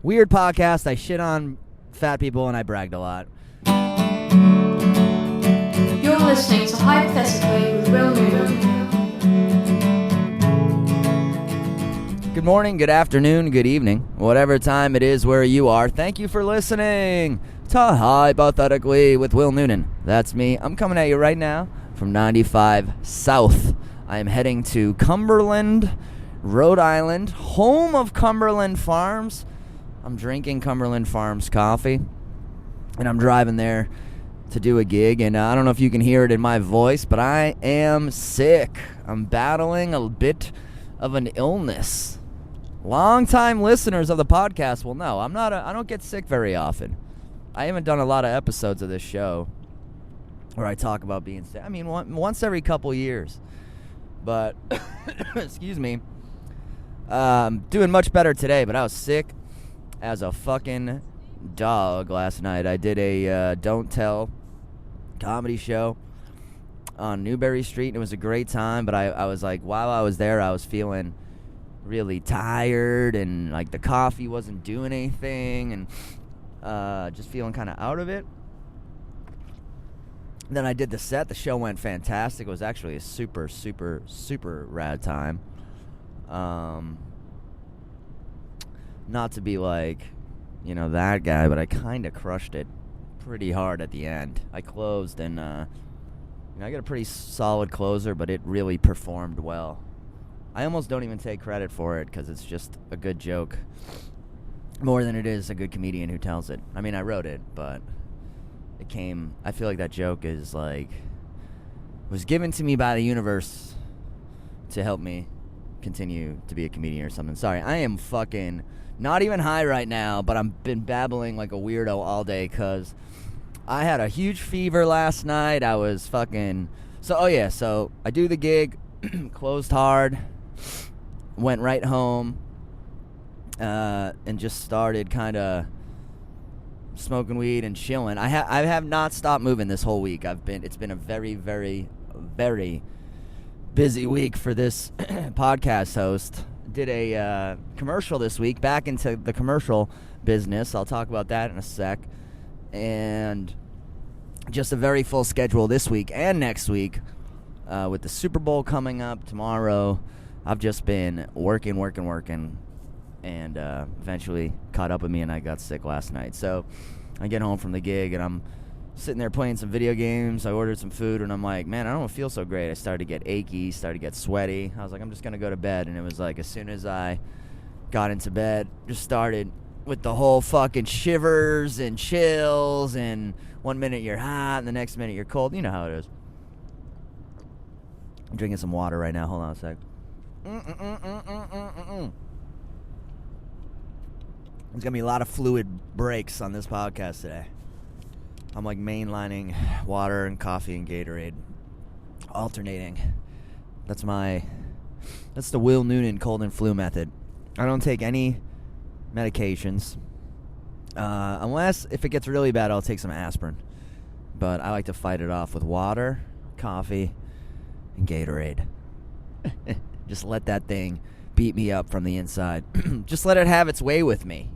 Weird podcast. I shit on fat people and I bragged a lot. You're listening to Hypothetically with Will Newman. Good morning, good afternoon, good evening, whatever time it is where you are. Thank you for listening to Hypothetically with Will Noonan. That's me. I'm coming at you right now from 95 South. I am heading to Cumberland, Rhode Island, home of Cumberland Farms. I'm drinking Cumberland Farms coffee, and I'm driving there to do a gig, and I don't know if you can hear it in my voice, but I am sick. I'm battling a bit of an illness. Long-time listeners of the podcast will know I don't get sick very often. I haven't done a lot of episodes of this show where I talk about being sick. I mean, once every couple years. But, excuse me, doing much better today, but I was sick as a fucking dog last night. I did a Don't Tell comedy show on Newberry Street, and it was a great time, but I was like, while I was there, I was feeling really tired, and like the coffee wasn't doing anything, and just feeling kind of out of it. Then I did the set. The show went fantastic. It was actually a super, super, super rad time. Not to be like, that guy, but I kind of crushed it pretty hard at the end. I closed, and I got a pretty solid closer, but it really performed well. I almost don't even take credit for it because it's just a good joke more than it is a good comedian who tells it. I mean, I wrote it, but I feel like that joke was given to me by the universe to help me continue to be a comedian or something. Sorry, I am fucking not even high right now, but I've been babbling like a weirdo all day because I had a huge fever last night. I was fucking... So I do the gig, closed hard, went right home, and just started kind of smoking weed and chilling. I have not stopped moving this whole week. It's been a very, very, very busy week for this podcast host. Did a commercial this week, back into the commercial business. I'll talk about that in a sec. And just a very full schedule this week and next week, with the Super Bowl coming up tomorrow. I've just been working, and eventually caught up with me, and I got sick last night. So I get home from the gig, and I'm sitting there playing some video games. I ordered some food, and I'm like, man, I don't feel so great. I started to get achy, started to get sweaty. I was like, I'm just going to go to bed. And it was like, as soon as I got into bed, just started with the whole fucking shivers and chills, and 1 minute you're hot, and the next minute you're cold. You know how it is. I'm drinking some water right now. Hold on a sec. There's going to be a lot of fluid breaks on this podcast today. I'm like mainlining water and coffee and Gatorade, alternating. That's the Will Noonan cold and flu method. I don't take any medications, unless if it gets really bad, I'll take some aspirin. But I like to fight it off with water, coffee, and Gatorade. Just let that thing beat me up from the inside. Just let it have its way with me,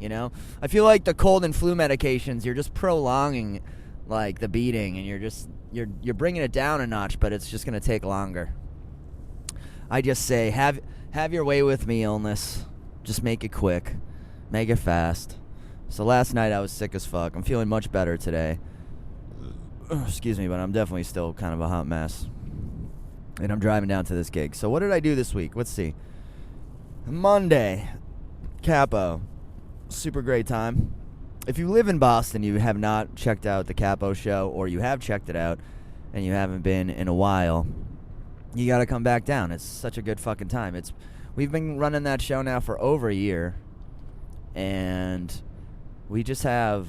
I feel like the cold and flu medications, you're just prolonging like the beating, and you're bringing it down a notch, but it's just going to take longer. I just say, have your way with me, illness. Just make it quick. Make it fast. So last night I was sick as fuck. I'm feeling much better today. Excuse me, but I'm definitely still kind of a hot mess. And I'm driving down to this gig. So what did I do this week? Let's see. Monday, Capo. Super great time. If you live in Boston, you have not checked out the Capo show, or you have checked it out and you haven't been in a while, you got to come back down. It's such a good fucking time. We've been running that show now for over a year, and we just have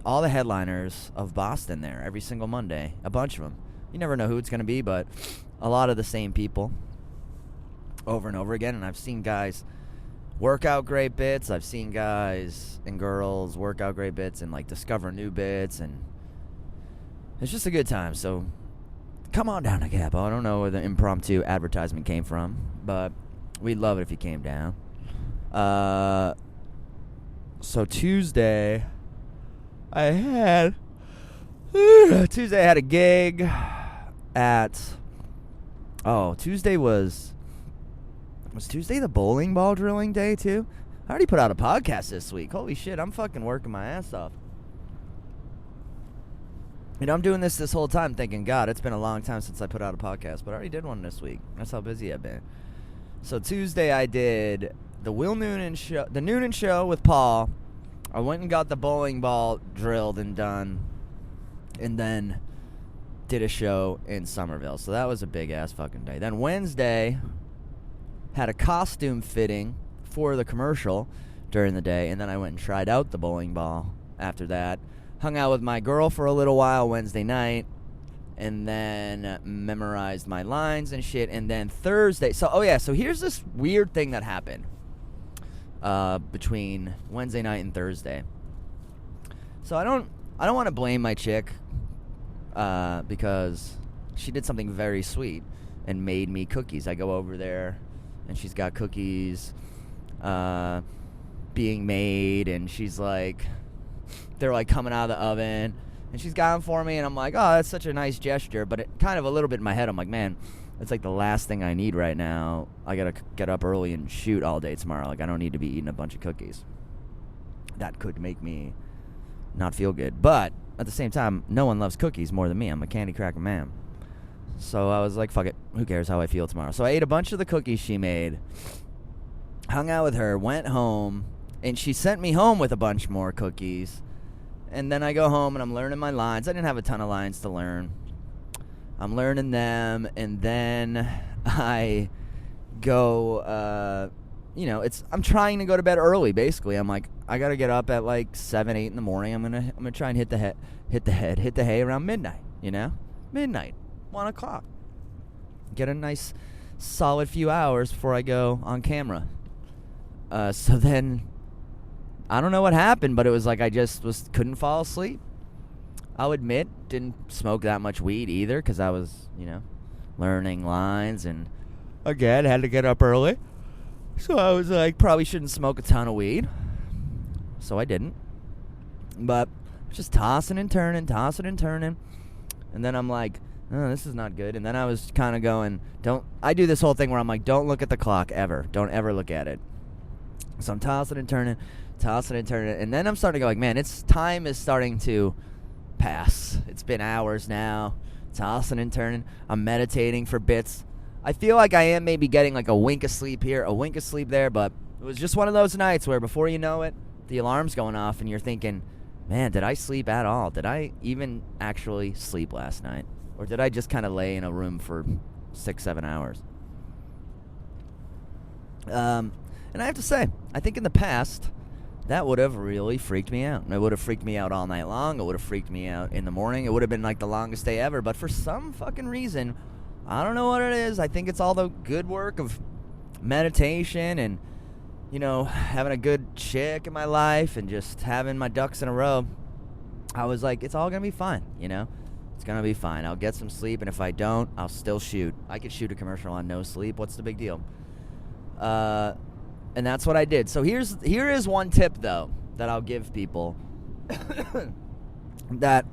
all the headliners of Boston there every single Monday, a bunch of them. You never know who it's going to be, but a lot of the same people over and over again. And I've seen guys work out great bits. I've seen guys and girls work out great bits and like discover new bits, and it's just a good time. So come on down to Capo. I don't know where the impromptu advertisement came from, but we'd love it if you came down. So Tuesday, I had a gig at. Oh, Tuesday was Tuesday the bowling ball drilling day too? I already put out a podcast this week. Holy shit, I'm fucking working my ass off. You know, I'm doing this whole time thinking, God, it's been a long time since I put out a podcast, but I already did one this week. That's how busy I've been. So Tuesday I did the Noonan show with Paul. I went and got the bowling ball drilled and done, and then did a show in Somerville. So that was a big ass fucking day. Then Wednesday, had a costume fitting for the commercial during the day, and then I went and tried out the bowling ball after that. Hung out with my girl for a little while Wednesday night, and then memorized my lines and shit. And then Thursday, so here's this weird thing that happened between Wednesday night and Thursday. So I don't want to blame my chick because she did something very sweet and made me cookies. I go over there and she's got cookies being made, and she's like, they're like coming out of the oven, and she's got them for me, and I'm like, oh, that's such a nice gesture. But it kind of a little bit in my head, I'm like, man, it's like the last thing I need right now. I gotta get up early and shoot all day tomorrow. Like, I don't need to be eating a bunch of cookies. That could make me not feel good. But at the same time, no one loves cookies more than me. I'm a candy cracker man. So I was like, fuck it. Who cares how I feel tomorrow? So I ate a bunch of the cookies she made, hung out with her, went home, and she sent me home with a bunch more cookies. And then I go home and I'm learning my lines. I didn't have a ton of lines to learn. I'm learning them, and then I go, I'm trying to go to bed early, basically. I'm like, I gotta get up at like 7, 8 in the morning. I'm gonna try and hit the hay around midnight, midnight, 1 o'clock. Get a nice solid few hours before I go on camera. So then, I don't know what happened, but it was like I just couldn't fall asleep. I'll admit, didn't smoke that much weed either, because I was, learning lines, and again, had to get up early. So I was like, probably shouldn't smoke a ton of weed. So I didn't. But just tossing and turning. And then I'm like, oh, this is not good. And then I was kind of going, I do this whole thing where I'm like, don't look at the clock ever. Don't ever look at it. So I'm tossing and turning. And then I'm starting to go like, man, time is starting to pass. It's been hours now. Tossing and turning. I'm meditating for bits. I feel like I am maybe getting like a wink of sleep here, a wink of sleep there, but it was just one of those nights where before you know it, the alarm's going off and you're thinking, man, did I sleep at all? Did I even actually sleep last night? Or did I just kind of lay in a room for 6-7 hours? And I have to say, I think in the past, that would have really freaked me out. It would have freaked me out all night long. It would have freaked me out in the morning. It would have been like the longest day ever. But for some fucking reason, I don't know what it is. I think it's all the good work of meditation and, having a good chick in my life and just having my ducks in a row. I was like, it's all going to be fine, It's going to be fine. I'll get some sleep, and if I don't, I'll still shoot. I could shoot a commercial on no sleep. What's the big deal? And that's what I did. So here is one tip, though, that I'll give people that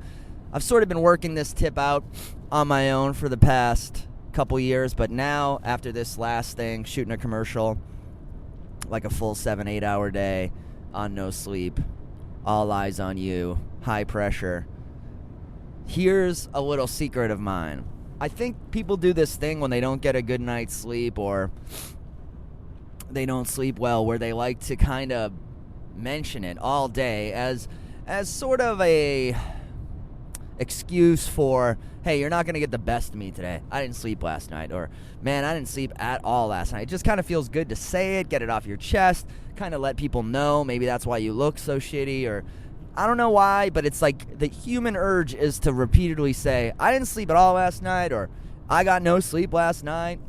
I've sort of been working this tip out on my own for the past couple years, but now, after this last thing, shooting a commercial, like a full 7-8 hour day on no sleep, all eyes on you, high pressure, here's a little secret of mine. I think people do this thing when they don't get a good night's sleep or they don't sleep well, where they like to kind of mention it all day as sort of a excuse for, hey, you're not going to get the best of me today. I didn't sleep last night. Or, man, I didn't sleep at all last night. It just kind of feels good to say it, get it off your chest, kind of let people know. Maybe that's why you look so shitty, or I don't know why, but it's like the human urge is to repeatedly say, I didn't sleep at all last night, or I got no sleep last night,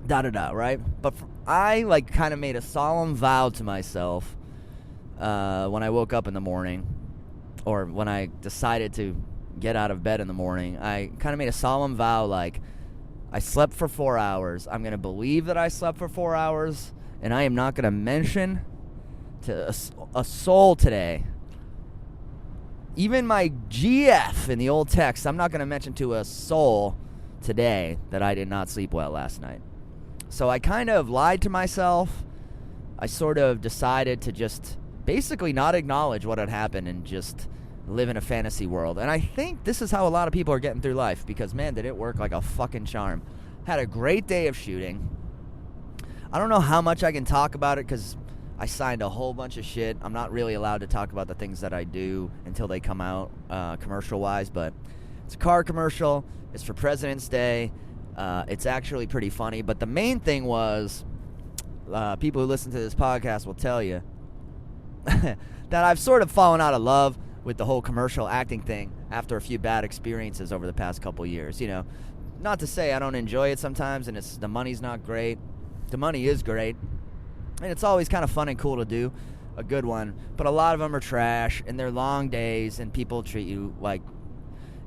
da-da-da, right? But I kind of made a solemn vow to myself when I woke up in the morning, or when I decided to get out of bed in the morning. I kind of made a solemn vow, like, I slept for 4 hours. I'm going to believe that I slept for 4 hours, and I am not going to mention to a soul today. Even my GF in the old text, I'm not going to mention to a soul today that I did not sleep well last night. So I kind of lied to myself. I sort of decided to just basically not acknowledge what had happened and just live in a fantasy world. And I think this is how a lot of people are getting through life, because, man, did it work like a fucking charm. Had a great day of shooting. I don't know how much I can talk about it because I signed a whole bunch of shit. I'm not really allowed to talk about the things that I do until they come out commercial-wise, but it's a car commercial. It's for President's Day. It's actually pretty funny. But the main thing was, people who listen to this podcast will tell you that I've sort of fallen out of love with the whole commercial acting thing after a few bad experiences over the past couple years. You know, not to say I don't enjoy it sometimes, and the money's not great. The money is great, and it's always kind of fun and cool to do a good one. But a lot of them are trash, and they're long days, and people treat you like,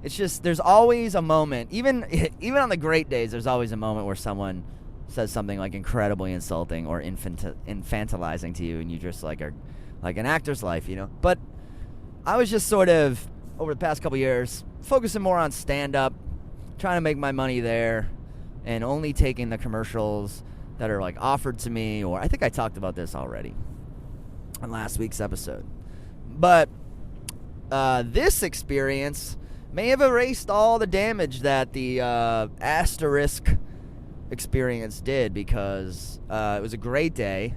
it's just, there's always a moment, even on the great days, there's always a moment where someone says something like incredibly insulting or infantilizing to you, and you just like are like an actor's life, you know. But I was just sort of, over the past couple years, focusing more on stand-up, trying to make my money there, and only taking the commercials that are like offered to me, or I think I talked about this already on last week's episode. But this experience may have erased all the damage that the asterisk experience did, because it was a great day.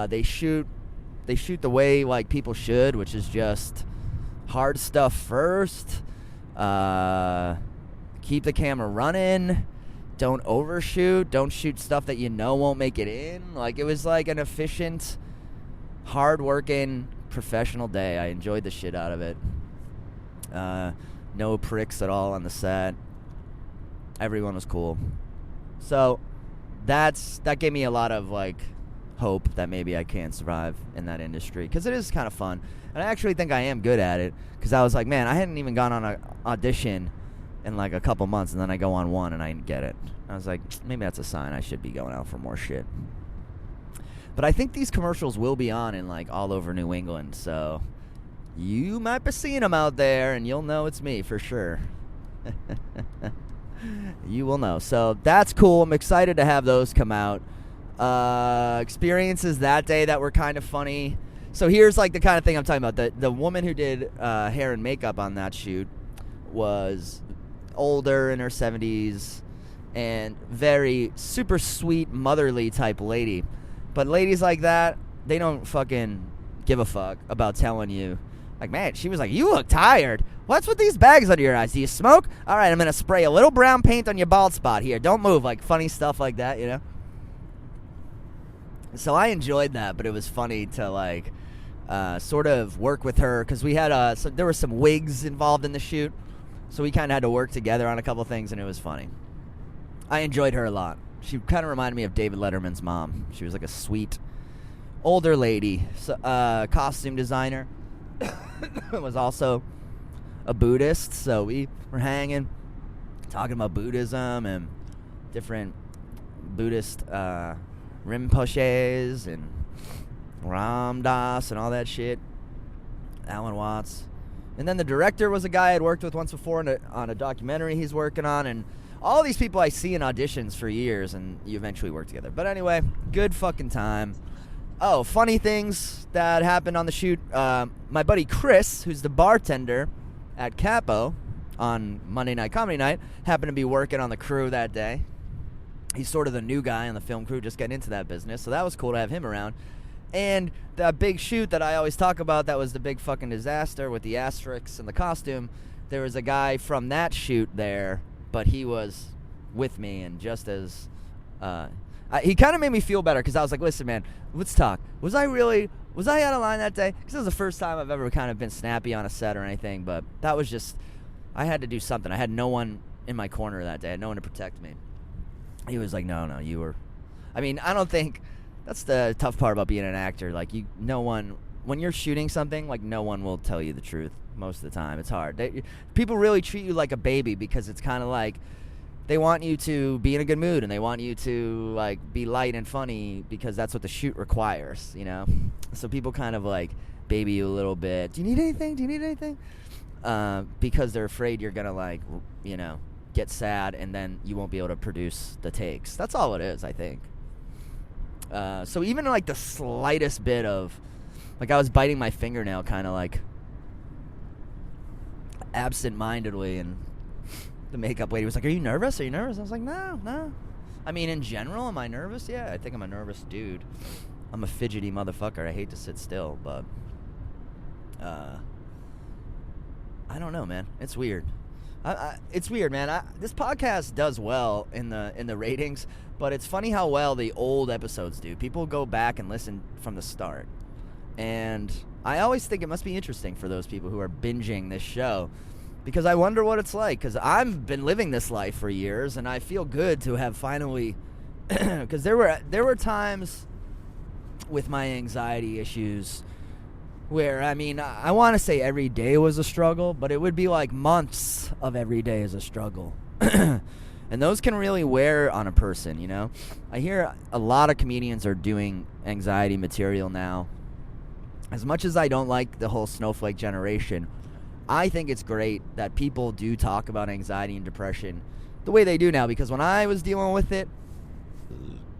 They shoot the way like people should, which is just hard stuff first. Keep the camera running. Don't overshoot. Don't shoot stuff that you know won't make it in. Like, it was like an efficient, hard-working, professional day. I enjoyed the shit out of it. No pricks at all on the set. Everyone was cool. So that gave me a lot of like hope that maybe I can survive in that industry, because it is kind of fun, and I actually think I am good at it, because I was like, man, I hadn't even gone on an audition in like a couple months, and then I go on one and I didn't get it. I was like, maybe that's a sign I should be going out for more shit. But I think these commercials will be on in like all over New England, so you might be seeing them out there, and you'll know it's me for sure. You will know. So that's cool. I'm excited to have those come out. Experiences that day that were kind of funny. So here's like the kind of thing I'm talking about. The woman who did hair and makeup on that shoot was older, in her 70s, and very super sweet, motherly type lady. But ladies like that, they don't fucking give a fuck about telling you, like, man, she was like, you look tired. What's with these bags under your eyes? Do you smoke? All right, I'm going to spray a little brown paint on your bald spot here. Don't move. Like, funny stuff like that, you know? So I enjoyed that, but it was funny to, like, sort of work with her, because we had, so there were some wigs involved in the shoot, so we kind of had to work together on a couple things, and it was funny. I enjoyed her a lot. She kind of reminded me of David Letterman's mom. She was like a sweet, older lady, costume designer. Was also a Buddhist, so we were hanging, talking about Buddhism and different Buddhist Rinpoches and Ram Dass and all that shit. Alan Watts. And then the director was a guy I'd worked with once before on a documentary he's working on, and all these people I see in auditions for years, and you eventually work together. But anyway, good fucking time. Oh, funny things that happened on the shoot. My buddy Chris, who's the bartender at Capo on Monday Night Comedy Night, happened to be working on the crew that day. He's sort of the new guy on the film crew, just getting into that business, so that was cool to have him around. And that big shoot that I always talk about, that was the big fucking disaster with the asterisks and the costume, there was a guy from that shoot there, but he was with me, and just as... he kind of made me feel better, because I was like, listen, man, let's talk. Was I out of line that day? Because it was the first time I've ever kind of been snappy on a set or anything, but that was just... I had to do something. I had no one in my corner that day. I had no one to protect me. He was like, no, you were... I mean, I don't think... That's the tough part about being an actor. Like, no one... When you're shooting something, like, no one will tell you the truth most of the time. It's hard. People really treat you like a baby, because it's kind of like... they want you to be in a good mood, and they want you to like be light and funny because that's what the shoot requires, you know. So people kind of like baby you a little bit. Do you need anything? Do you need anything? Because they're afraid you're gonna like, you know, get sad and then you won't be able to produce the takes. That's all it is, I think. So even like the slightest bit of, like, I was biting my fingernail kind of like absent-mindedly, and the makeup lady was like, are you nervous? Are you nervous? I was like, no. I mean, in general, am I nervous? Yeah, I think I'm a nervous dude. I'm a fidgety motherfucker. I hate to sit still, but I don't know, man. It's weird. It's weird, man. This podcast does well in the ratings, but it's funny how well the old episodes do. People go back and listen from the start, and I always think it must be interesting for those people who are binging this show, because I wonder what it's like, because I've been living this life for years, and I feel good to have finally, because there were times with my anxiety issues where, I mean, I want to say every day was a struggle, but it would be like months of every day is a struggle. And those can really wear on a person, you know? I hear a lot of comedians are doing anxiety material now. As much as I don't like the whole snowflake generation, I think it's great that people do talk about anxiety and depression the way they do now, because when I was dealing with it,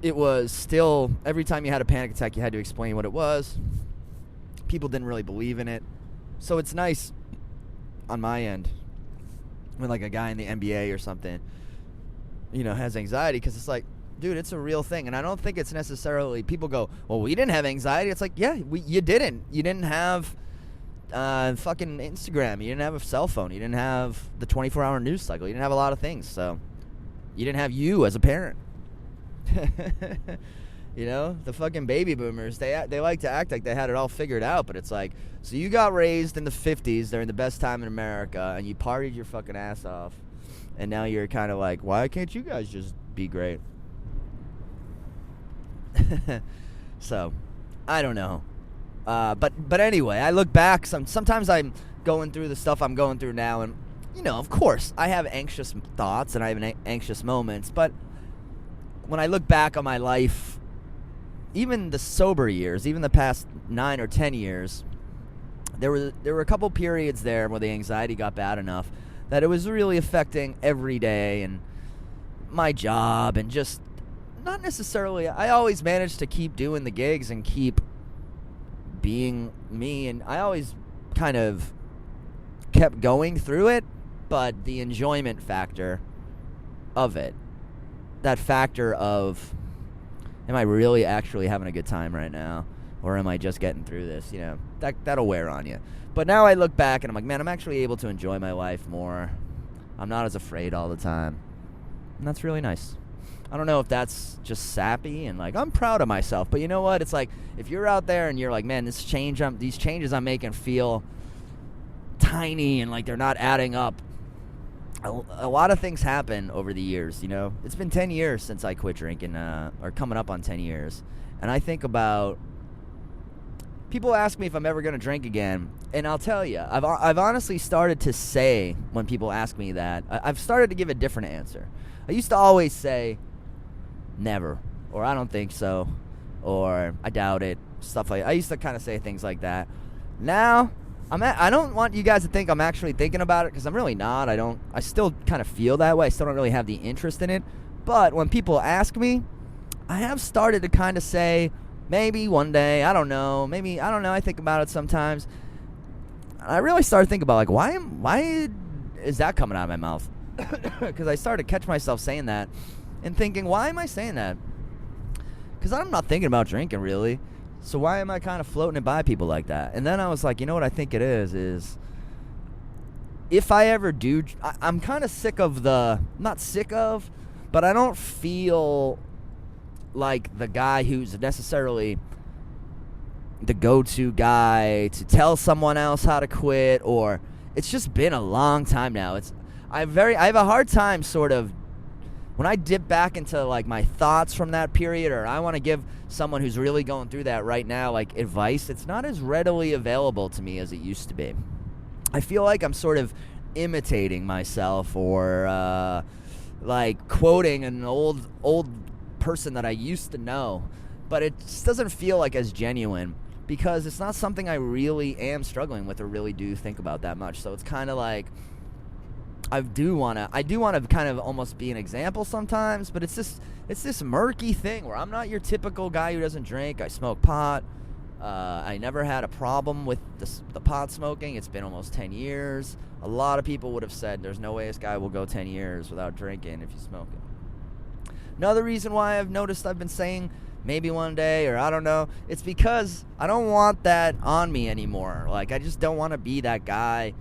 it was still, every time you had a panic attack, you had to explain what it was. People didn't really believe in it. So it's nice on my end when like a guy in the NBA or something, you know, has anxiety, because it's like, dude, it's a real thing. And I don't think it's necessarily, people go, well, we didn't have anxiety. It's like, yeah, you didn't. You didn't have fucking Instagram. You didn't have a cell phone. You didn't have the 24-hour news cycle. You didn't have a lot of things. So you didn't have you as a parent. You know, the fucking baby boomers, they like to act like they had it all figured out, but it's like, so you got raised in the 50s during the best time in America, and you partied your fucking ass off, and now you're kind of like, why can't you guys just be great? So, I don't know. But anyway, I look back, sometimes I'm going through the stuff I'm going through now, and, you know, of course, I have anxious thoughts, and I have anxious moments, but when I look back on my life, even the sober years, even the past 9 or 10 years, there were a couple periods there where the anxiety got bad enough that it was really affecting every day and my job, and just not necessarily, I always managed to keep doing the gigs and keep being me, and I always kind of kept going through it, but the enjoyment factor of it, that factor of, am I really actually having a good time right now? Or am I just getting through this? You know, that'll wear on you. But now I look back and I'm like, man, I'm actually able to enjoy my life more. I'm not as afraid all the time. And that's really nice. I don't know if that's just sappy and like, I'm proud of myself. But you know what? It's like, if you're out there and you're like, man, these changes I'm making feel tiny and like they're not adding up. A lot of things happen over the years, you know. It's been 10 years since I quit drinking, or coming up on 10 years. And I think about, people ask me if I'm ever going to drink again, and I'll tell you, I've honestly started to say, when people ask me that, I've started to give a different answer. I used to always say, never, or I don't think so, or I doubt it, stuff like that. I used to kind of say things like that. Now, I don't want you guys to think I'm actually thinking about it, because I'm really not. I still kind of feel that way. I still don't really have the interest in it. But when people ask me, I have started to kind of say, maybe one day, I don't know. Maybe, I don't know. I think about it sometimes. I really started thinking about, like, why is that coming out of my mouth? Because I started to catch myself saying that and thinking, why am I saying that? Because I'm not thinking about drinking, really. So why am I kind of floating it by people like that? And then I was like, you know what I think it is if I ever do, I'm kind of sick of not sick of, but I don't feel like the guy who's necessarily the go-to guy to tell someone else how to quit, or it's just been a long time now. I have a hard time sort of, when I dip back into like my thoughts from that period, or I want to give someone who's really going through that right now like advice, it's not as readily available to me as it used to be. I feel like I'm sort of imitating myself, or like quoting an old person that I used to know, but it just doesn't feel like as genuine because it's not something I really am struggling with or really do think about that much. So it's kind of like I do want to kind of almost be an example sometimes, but it's this murky thing where I'm not your typical guy who doesn't drink. I smoke pot. I never had a problem with the pot smoking. It's been almost 10 years. A lot of people would have said there's no way this guy will go 10 years without drinking if he's smoking. Another reason why I've noticed I've been saying maybe one day, or I don't know, it's because I don't want that on me anymore. Like, I just don't want to be that guy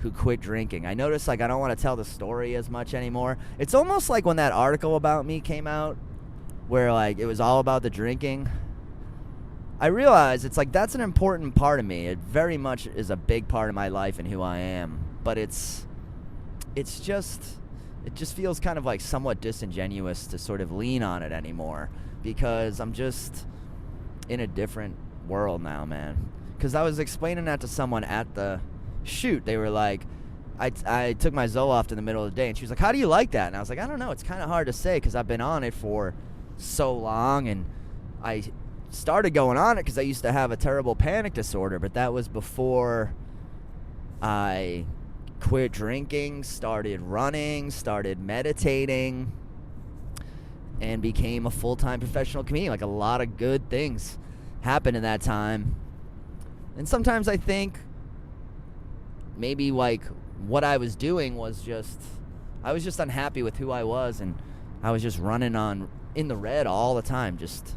who quit drinking. I notice, like, I don't want to tell the story as much anymore. It's almost like when that article about me came out where, like, it was all about the drinking. I realize it's like that's an important part of me. It very much is a big part of my life and who I am. But it just feels kind of like somewhat disingenuous to sort of lean on it anymore because I'm just in a different world now, man. Because I was explaining that to someone at the shoot. They were like, I took my Zoloft in the middle of the day, and she was like, how do you like that? And I was like, I don't know. It's kind of hard to say because I've been on it for so long, and I started going on it because I used to have a terrible panic disorder, but that was before I quit drinking, started running, started meditating, and became a full-time professional comedian. Like, a lot of good things happened in that time. And sometimes I think maybe, like, what I was doing was I was just unhappy with who I was, and I was just running on in the red all the time, just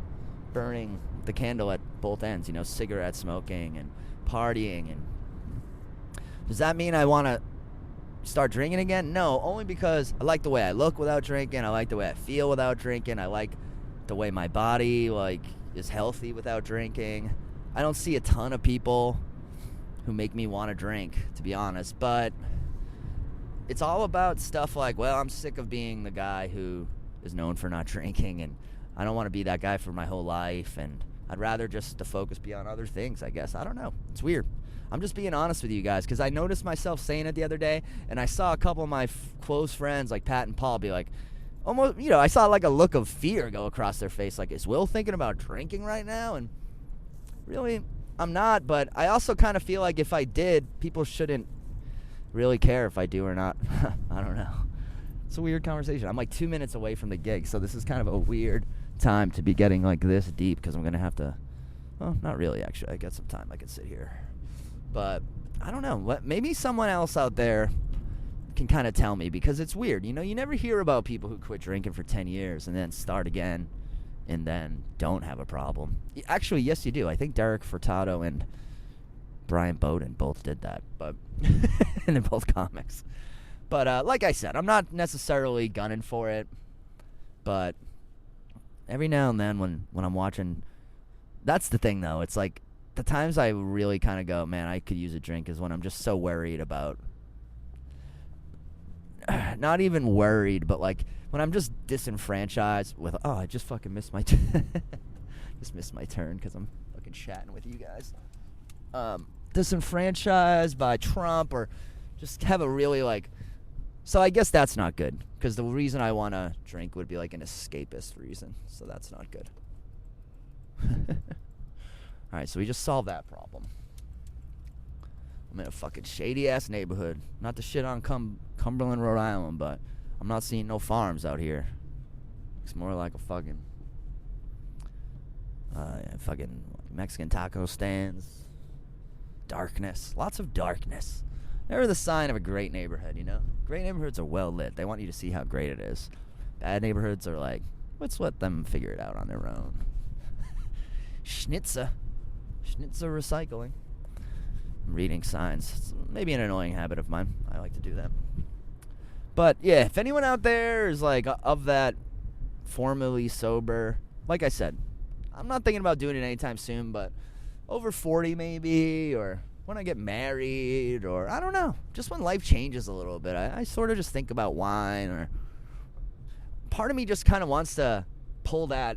burning the candle at both ends, you know, cigarette smoking and partying. And does that mean I want to start drinking again? No, only because I like the way I look without drinking. I like the way I feel without drinking. I like the way my body, like, is healthy without drinking. I don't see a ton of people who make me want to drink, to be honest, but it's all about stuff like, well, I'm sick of being the guy who is known for not drinking, and I don't want to be that guy for my whole life, and I'd rather just to focus be on other things, I guess. I don't know. It's weird. I'm just being honest with you guys because I noticed myself saying it the other day, and I saw a couple of my close friends like Pat and Paul be like, almost, you know, I saw like a look of fear go across their face, like, is Will thinking about drinking right now? And really, I'm not, but I also kind of feel like if I did, people shouldn't really care if I do or not. I don't know. It's a weird conversation. I'm like 2 minutes away from the gig, so this is kind of a weird time to be getting like this deep because I'm going to have to, well, not really actually. I got some time I can sit here. But I don't know. Maybe someone else out there can kind of tell me because it's weird. You know, you never hear about people who quit drinking for 10 years and then start again and then don't have a problem. Actually, yes, you do. I think Derek Furtado and Brian Bowden both did that, but and they're both comics. But like I said, I'm not necessarily gunning for it, but every now and then when I'm watching, that's the thing though. It's like the times I really kind of go, man, I could use a drink is when I'm just so worried about, not even worried, but like when I'm just disenfranchised with, oh, I just fucking missed my just missed my turn because I'm fucking chatting with you guys. Disenfranchised by Trump or just have a really like, so I guess that's not good because the reason I want to drink would be like an escapist reason, so that's not good. Alright, so we just solved that problem. I'm in a fucking shady-ass neighborhood. Not to shit on Cumberland, Rhode Island, but I'm not seeing no farms out here. It's more like a fucking Mexican taco stands. Darkness. Lots of darkness. They're the sign of a great neighborhood, you know? Great neighborhoods are well lit. They want you to see how great it is. Bad neighborhoods are like, let's let them figure it out on their own. Schnitzer recycling. I'm reading signs. It's maybe an annoying habit of mine. I like to do that. But yeah, if anyone out there is like of that formerly sober, like I said, I'm not thinking about doing it anytime soon, but over 40 maybe, or when I get married, or I don't know, just when life changes a little bit, I sort of just think about wine, or part of me just kind of wants to pull that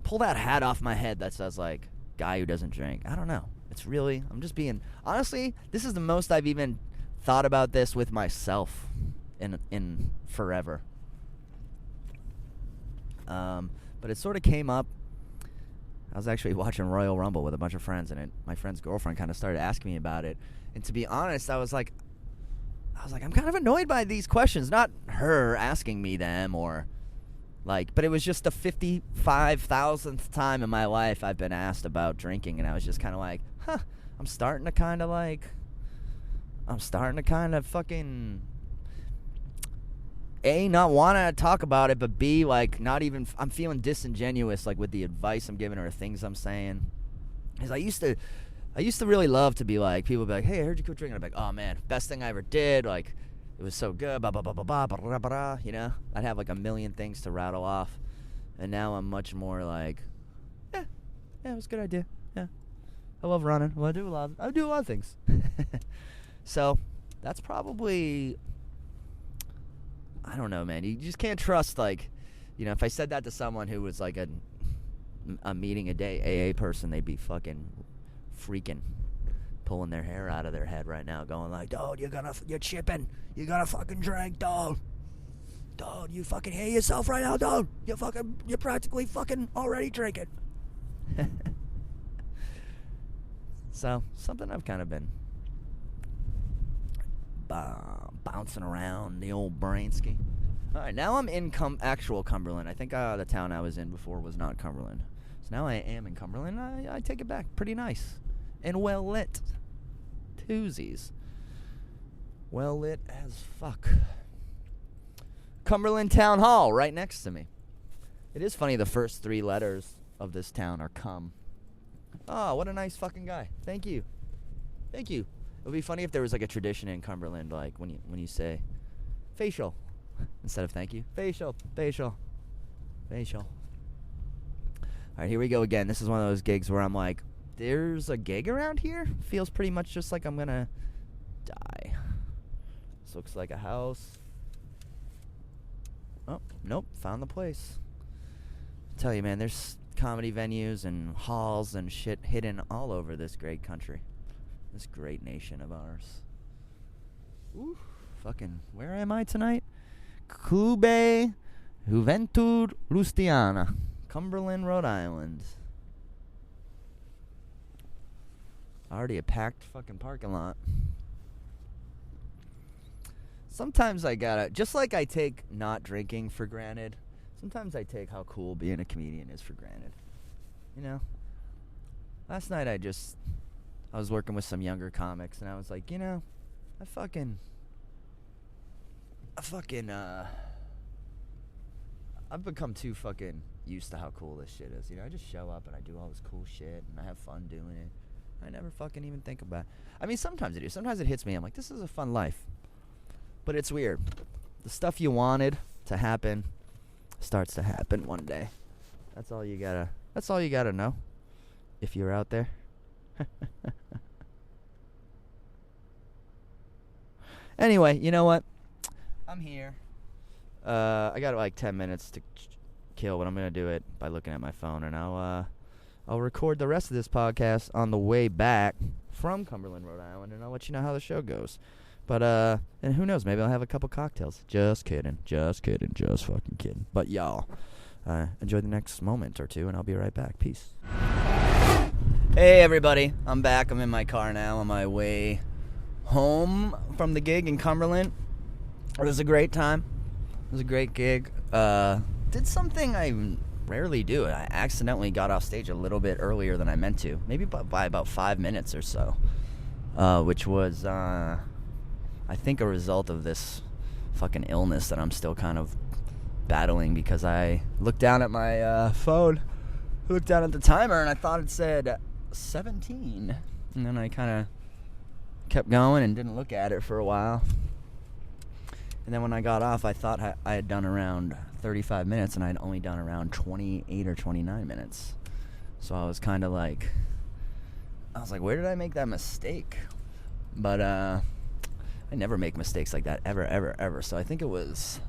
hat off my head that says like guy who doesn't drink. I don't know. It's really, I'm just being, honestly, this is the most I've even thought about this with myself. in forever. But it sort of came up. I was actually watching Royal Rumble with a bunch of friends, and my friend's girlfriend kind of started asking me about it. And to be honest, I was like, I'm kind of annoyed by these questions. Not her asking me them but it was just the 55,000th time in my life I've been asked about drinking, and I was just kind of like, I'm starting to kind of fucking A, not want to talk about it, but B, like, not even, I'm feeling disingenuous, like, with the advice I'm giving or things I'm saying. Because I used to really love to be like, people would be like, hey, I heard you quit drinking. I'd be like, oh, man, best thing I ever did, like, it was so good, blah, blah, blah, blah, blah, blah, blah, blah, you know? I'd have, like, a million things to rattle off. And now I'm much more like, yeah, it was a good idea, yeah. I love running. Well, I do a lot of things. So, that's probably, I don't know, man. You just can't trust, like, you know, if I said that to someone who was, like, a meeting a day AA person, they'd be fucking freaking pulling their hair out of their head right now, going like, dude, you're chipping. You gotta fucking drink, dude. Dude, you fucking hear yourself right now, dude. You're practically fucking already drinking. So, something I've kind of been bouncing around the old brainski. All right, now I'm in actual Cumberland. I think the town I was in before was not Cumberland. So now I am in Cumberland. I take it back. Pretty nice. And well lit. Twosies. Well lit as fuck. Cumberland Town Hall right next to me. It is funny the first 3 letters of this town are cum. Oh, what a nice fucking guy. Thank you. Thank you. It would be funny if there was like a tradition in Cumberland, like when you say facial instead of thank you. Facial. All right, here we go again. This is one of those gigs where I'm like, there's a gig around here? Feels pretty much just like I'm gonna die. This looks like a house. Oh, nope, found the place. I tell you, man, there's comedy venues and halls and shit hidden all over this great country. This great nation of ours. Ooh, fucking, where am I tonight? Clube Juventud Lustiana, Cumberland, Rhode Island. Already a packed fucking parking lot. Sometimes I gotta, just like I take not drinking for granted, sometimes I take how cool being a comedian is for granted. You know? Last night I was working with some younger comics, and I was like, you know, I've become too fucking used to how cool this shit is. You know, I just show up and I do all this cool shit, and I have fun doing it. I never fucking even think about it. I mean, sometimes I do. Sometimes it hits me. I'm like, this is a fun life. But it's weird. The stuff you wanted to happen starts to happen one day. That's all you gotta know. If you're out there. Anyway, you know what? I'm here. I got like 10 minutes to kill, but I'm gonna do it by looking at my phone, and I'll record the rest of this podcast on the way back from Cumberland, Rhode Island, and I'll let you know how the show goes. But and who knows? Maybe I'll have a couple cocktails. Just kidding. Just fucking kidding. But y'all, enjoy the next moment or two, and I'll be right back. Peace. Hey everybody, I'm back. I'm in my car now on my way home from the gig in Cumberland. It was a great time. It was a great gig. Did something I rarely do. I accidentally got off stage a little bit earlier than I meant to. Maybe by about 5 minutes or so. Which was, I think, a result of this fucking illness that I'm still kind of battling, because I looked down at my phone, looked down at the timer, and I thought it said 17. And then I kind of kept going and didn't look at it for a while. And then when I got off, I thought I had done around 35 minutes, and I'd only done around 28 or 29 minutes. So I was kind of like, where did I make that mistake? But I never make mistakes like that, ever. So I think it was,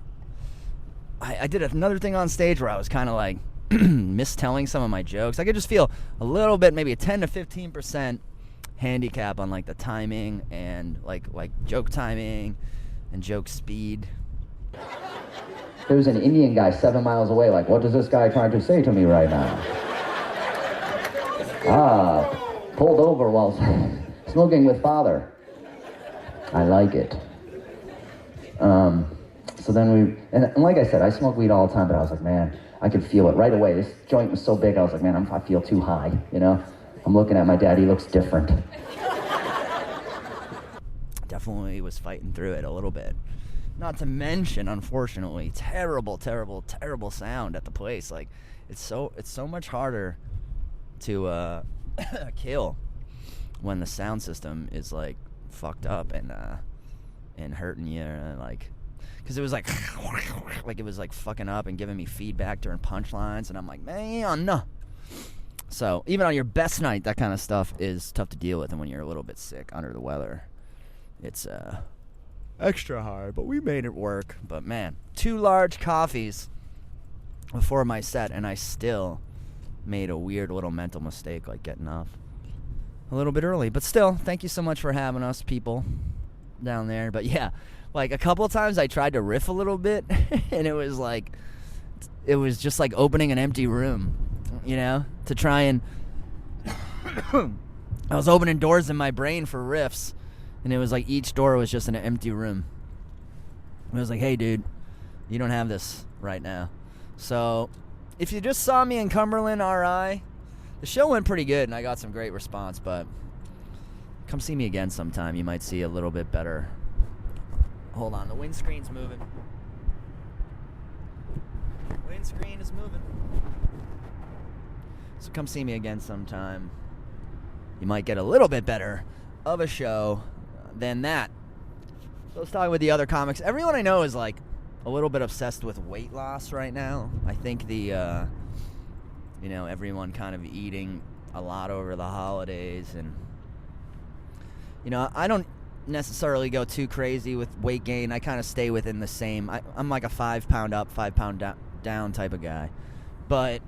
I did another thing on stage where I was kind of like mistelling some of my jokes. I could just feel a little bit, maybe a 10 to 15% handicap on like the timing and like joke timing and joke speed. There's an Indian guy 7 miles away, like, what is this guy trying to say to me right now? Pulled over while smoking with father. I like it. So then and like I said, I smoke weed all the time, but I was like, man, I could feel it right away. This joint was so big, I was like, man, I feel too high, you know? I'm looking at my dad, he looks different. Definitely was fighting through it a little bit. Not to mention, unfortunately, terrible sound at the place. Like, it's so much harder to kill when the sound system is like fucked up and hurting you, like, because it was like it was like fucking up and giving me feedback during punchlines, and I'm like, man, no. So even on your best night, that kind of stuff is tough to deal with, and when you're a little bit sick, under the weather, it's extra hard. But we made it work. But man, 2 large coffees before my set, and I still made a weird little mental mistake, like getting off a little bit early. But still, thank you so much for having us, people down there. But yeah, like a couple of times I tried to riff a little bit, and it was just like opening an empty room, you know, to try and I was opening doors in my brain for riffs, and it was like each door was just an empty room. It was like, hey dude, you don't have this right now. So if you just saw me in Cumberland, RI, the show went pretty good and I got some great response, but come see me again sometime. You might see a little bit better. Hold on, the windscreen's moving. Windscreen is moving. So come see me again sometime. You might get a little bit better of a show than that. So I was talking with the other comics. Everyone I know is like a little bit obsessed with weight loss right now. I think everyone kind of eating a lot over the holidays, and I don't necessarily go too crazy with weight gain. I kind of stay within the same. I'm like a 5 pound up, 5 pound down type of guy, but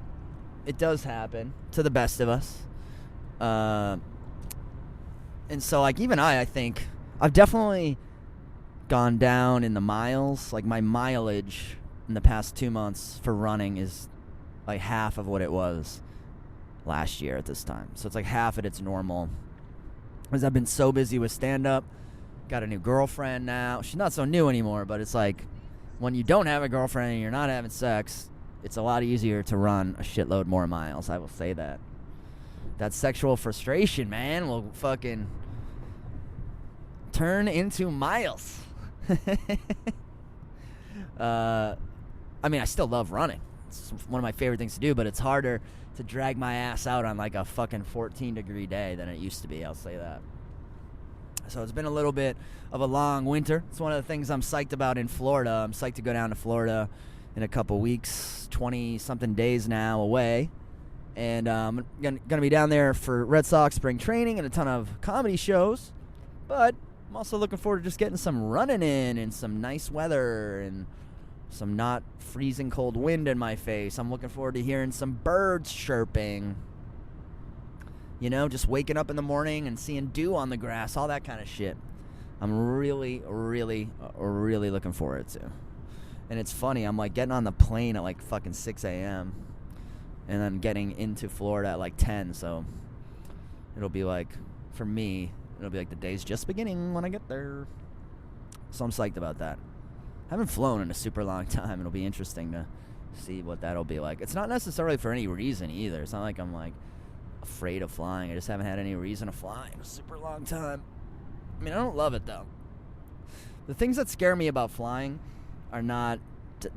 it does happen to the best of us. And so like even I think I've definitely gone down in the miles. Like my mileage in the past 2 months for running is like half of what it was last year at this time. So it's like half at its normal. Because I've been so busy with stand-up. Got a new girlfriend now. She's not so new anymore, but it's like when you don't have a girlfriend and you're not having sex, it's a lot easier to run a shitload more miles. I will say that. That sexual frustration, man, will fucking turn into miles. I mean, I still love running. It's one of my favorite things to do, but it's harder to drag my ass out on like a fucking 14-degree day than it used to be. I'll say that. So it's been a little bit of a long winter. It's one of the things I'm psyched about in Florida. I'm psyched to go down to Florida in a couple weeks, 20-something days now away. And I'm going to be down there for Red Sox spring training and a ton of comedy shows. But I'm also looking forward to just getting some running in and some nice weather and some not freezing cold wind in my face. I'm looking forward to hearing some birds chirping. Just waking up in the morning and seeing dew on the grass, all that kind of shit. I'm really, really, really looking forward to. And it's funny, I'm like getting on the plane at like fucking 6 a.m. and then getting into Florida at like 10, so it'll be like, for me, it'll be like the day's just beginning when I get there. So I'm psyched about that. I haven't flown in a super long time. It'll be interesting to see what that'll be like. It's not necessarily for any reason either. It's not like I'm like afraid of flying. I just haven't had any reason to fly in a super long time. I mean, I don't love it though. The things that scare me about flying are not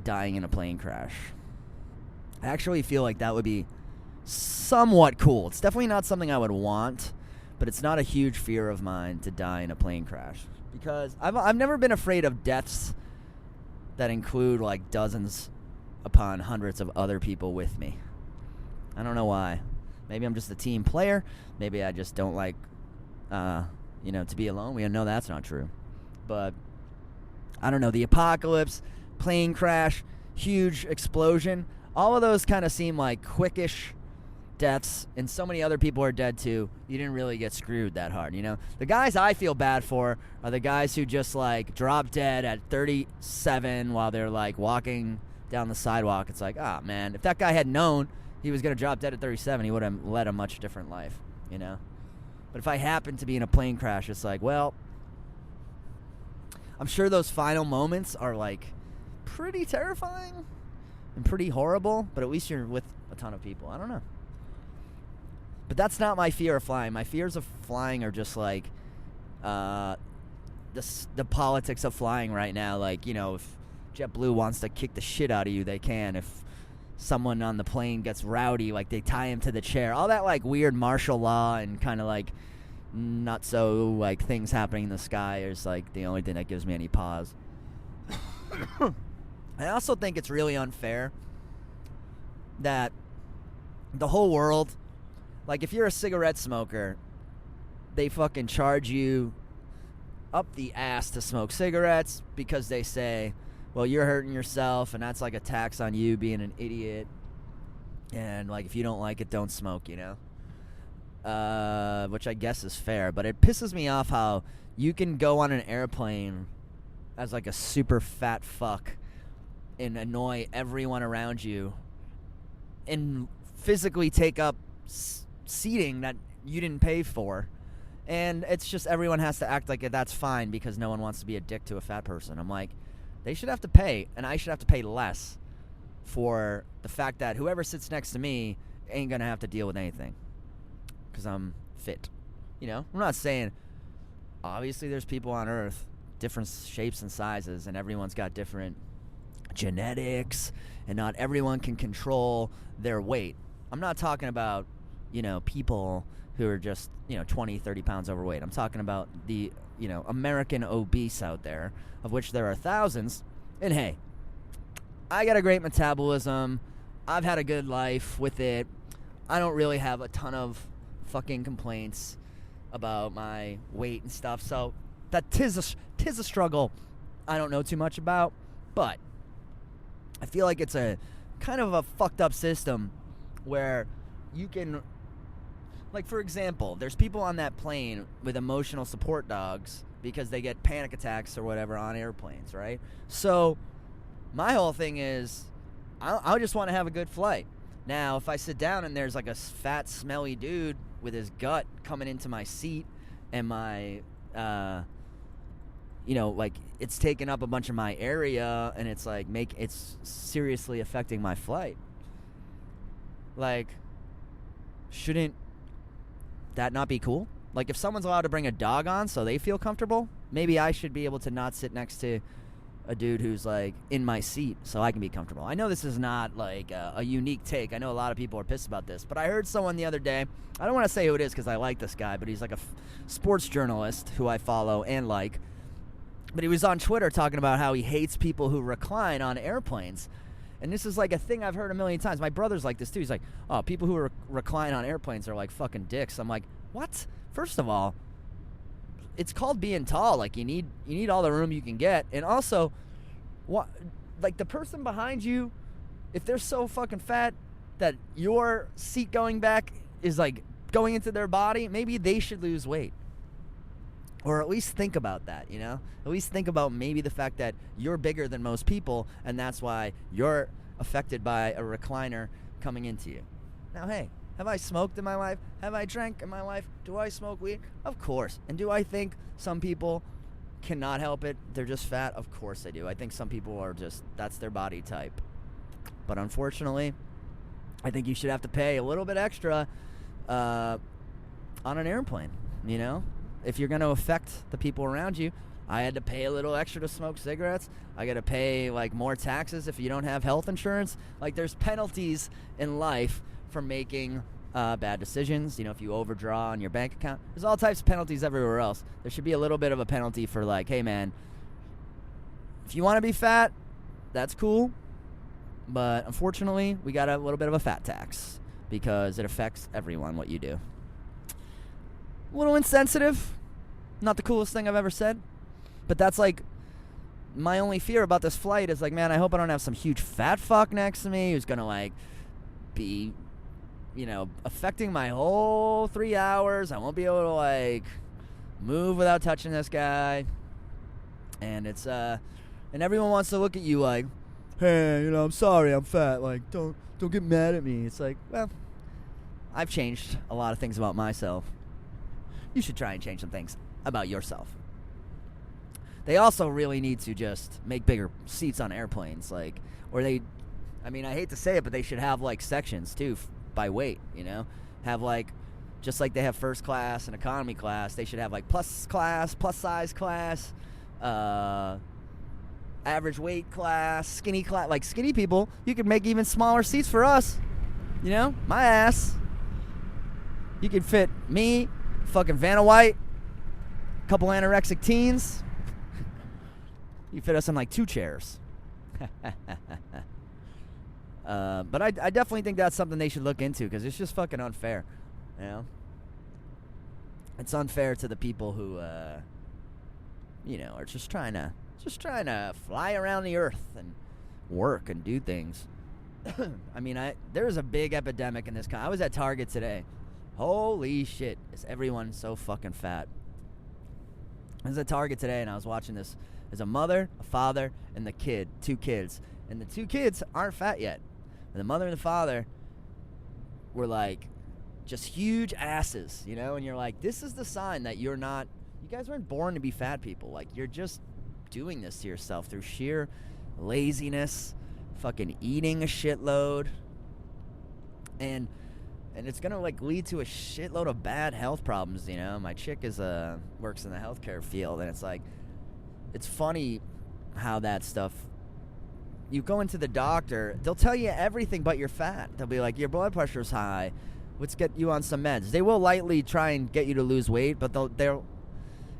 dying in a plane crash. I actually feel like that would be somewhat cool. It's definitely not something I would want, but it's not a huge fear of mine to die in a plane crash, because I've never been afraid of deaths that include like dozens upon hundreds of other people with me. I don't know why. Maybe I'm just a team player. Maybe I just don't like, to be alone. We know that's not true. But I don't know. The apocalypse, plane crash, huge explosion, all of those kind of seem like quickish deaths and so many other people are dead too, you didn't really get screwed that hard, you know? The guys I feel bad for are the guys who just, like, drop dead at 37 while they're, like, walking down the sidewalk. It's like, ah, man, if that guy had known he was going to drop dead at 37, he would have led a much different life, you know? But if I happened to be in a plane crash, it's like, well, I'm sure those final moments are, like, pretty terrifying and pretty horrible, but at least you're with a ton of people. I don't know. But that's not my fear of flying. My fears of flying are just, like, the politics of flying right now. Like, you know, if JetBlue wants to kick the shit out of you, they can. If someone on the plane gets rowdy, like, they tie him to the chair. All that, like, weird martial law and kind of, like, not so, like, things happening in the sky is, like, the only thing that gives me any pause. I also think it's really unfair that the whole world, like, if you're a cigarette smoker, they fucking charge you up the ass to smoke cigarettes because they say, well, you're hurting yourself, and that's like a tax on you being an idiot. And, like, if you don't like it, don't smoke, you know? Which I guess is fair. But it pisses me off how you can go on an airplane as, like, a super fat fuck and annoy everyone around you and physically take up seating that you didn't pay for. And it's just everyone has to act like that's fine because no one wants to be a dick to a fat person. I'm like, they should have to pay, and I should have to pay less for the fact that whoever sits next to me ain't going to have to deal with anything because I'm fit. You know, I'm not saying, obviously there's people on Earth, different shapes and sizes, and everyone's got different genetics, and not everyone can control their weight. I'm not talking about, you know, people who are just, you know, 20, 30 pounds overweight. I'm talking about the, you know, American obese out there, of which there are thousands. And hey, I got a great metabolism. I've had a good life with it. I don't really have a ton of fucking complaints about my weight and stuff. So that tis a struggle I don't know too much about. But I feel like it's a kind of a fucked up system where you can, like, for example, there's people on that plane with emotional support dogs because they get panic attacks or whatever on airplanes, right? So my whole thing is I just want to have a good flight. Now, if I sit down and there's, like, a fat, smelly dude with his gut coming into my seat and my, you know, like, it's taking up a bunch of my area and it's, like, it's seriously affecting my flight. Like, shouldn't that not be cool? Like, if someone's allowed to bring a dog on so they feel comfortable, maybe I should be able to not sit next to a dude who's, like, in my seat so I can be comfortable. I know this is not, like, a unique take. I know a lot of people are pissed about this, but I heard someone the other day, I don't want to say who it is because I like this guy, but he's like a sports journalist who I follow and like, but he was on Twitter talking about how he hates people who recline on airplanes. And this is, like, a thing I've heard a million times. My brother's like this, too. He's like, oh, people who recline on airplanes are, like, fucking dicks. I'm like, what? First of all, it's called being tall. Like, you need all the room you can get. And also, what, like, the person behind you, if they're so fucking fat that your seat going back is, like, going into their body, maybe they should lose weight. Or at least think about that, you know? At least think about maybe the fact that you're bigger than most people, and that's why you're affected by a recliner coming into you. Now, hey, have I smoked in my life? Have I drank in my life? Do I smoke weed? Of course. And do I think some people cannot help it? They're just fat? Of course I do. I think some people are just, that's their body type. But unfortunately, I think you should have to pay a little bit extra on an airplane, you know? If you're going to affect the people around you, I had to pay a little extra to smoke cigarettes. I got to pay, like, more taxes if you don't have health insurance. Like, there's penalties in life for making bad decisions. You know, if you overdraw on your bank account, there's all types of penalties everywhere else. There should be a little bit of a penalty for, like, hey, man, if you want to be fat, that's cool. But unfortunately, we got a little bit of a fat tax because it affects everyone what you do. A little insensitive. Not the coolest thing I've ever said. But that's, like, my only fear about this flight is, like, man, I hope I don't have some huge fat fuck next to me who's going to, like, be affecting my whole 3 hours. I won't be able to, like, move without touching this guy. And it's, and everyone wants to look at you like, hey, I'm sorry, I'm fat. Like, don't get mad at me. It's like, well, I've changed a lot of things about myself. You should try and change some things about yourself. They also really need to just make bigger seats on airplanes, like, or I hate to say it, but they should have, like, sections too by weight. Have, like, just like they have first class and economy class, they should have, like, plus size class, average weight class, skinny class. Like, skinny people, you could make even smaller seats for us. My ass. You could fit me, fucking Vanna White, a couple anorexic teens. You fit us in, like, 2 chairs. But I definitely think that's something they should look into, because it's just fucking unfair. It's unfair to the people who, are just trying to fly around the earth and work and do things. There's a big epidemic in this country. I was at Target today. Holy shit, is everyone so fucking fat? I was at Target today, and I was watching this. There's a mother, a father, and the kid, 2 kids. And the 2 kids aren't fat yet. And the mother and the father were, like, just huge asses, And you're like, this is the sign that you guys weren't born to be fat people. Like, you're just doing this to yourself through sheer laziness, fucking eating a shitload. And it's gonna, like, lead to a shitload of bad health problems. My chick works in the healthcare field, and it's like, it's funny how that stuff. You go into the doctor, they'll tell you everything but you're fat. They'll be like, your blood pressure's high, let's get you on some meds. They will lightly try and get you to lose weight, but they'll.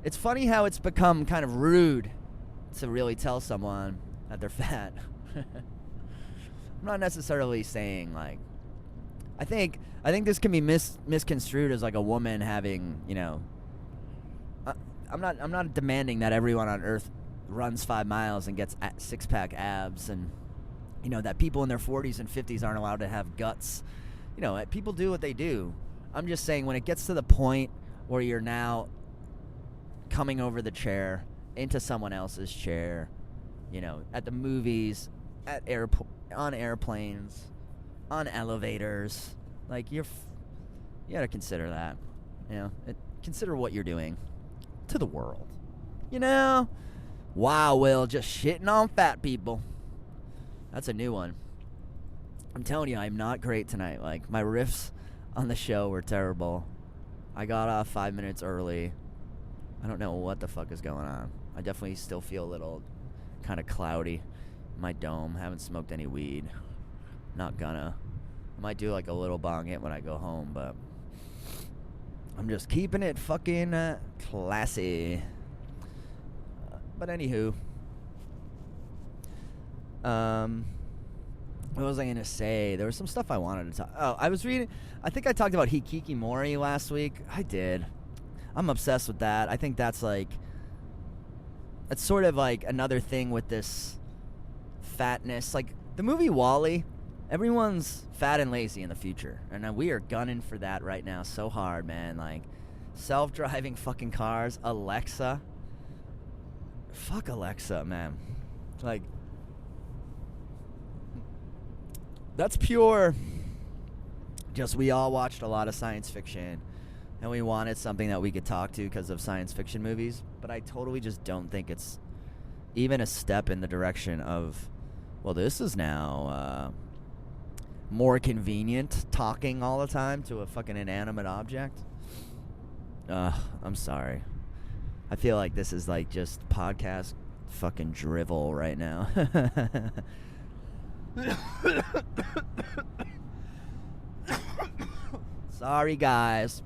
It's funny how it's become kind of rude to really tell someone that they're fat. I'm not necessarily saying, like, I think this can be misconstrued as, like, a woman having, I'm not demanding that everyone on earth runs 5 miles and gets 6-pack abs, and that people in their 40s and 50s aren't allowed to have guts. People do what they do. I'm just saying, when it gets to the point where you're now coming over the chair into someone else's chair, at the movies, on airplanes, on elevators, like, you gotta consider that. Consider what you're doing to the world. Wow, Will, just shitting on fat people. That's a new one. I'm telling you, I'm not great tonight. Like, my riffs on the show were terrible. I got off 5 minutes early. I don't know what the fuck is going on. I definitely still feel a little kind of cloudy in my dome. Haven't smoked any weed. Not gonna. I might do, like, a little bong hit when I go home, but I'm just keeping it fucking classy. But anywho, what was I going to say? There was some stuff I wanted to talk. Oh, I was reading. I think I talked about Hikikomori last week. I did. I'm obsessed with that. I think that's, like, it's sort of like another thing with this fatness. Like, the movie WALL-E, everyone's fat and lazy in the future. And we are gunning for that right now so hard, man. Like, self-driving fucking cars, Alexa. Fuck Alexa, man. Like, that's pure. Just, we all watched a lot of science fiction, and we wanted something that we could talk to because of science fiction movies. But I totally just don't think it's even a step in the direction of, well, this is now more convenient talking all the time to a fucking inanimate object. I'm sorry. I feel like this is, like, just podcast fucking drivel right now. Sorry, guys.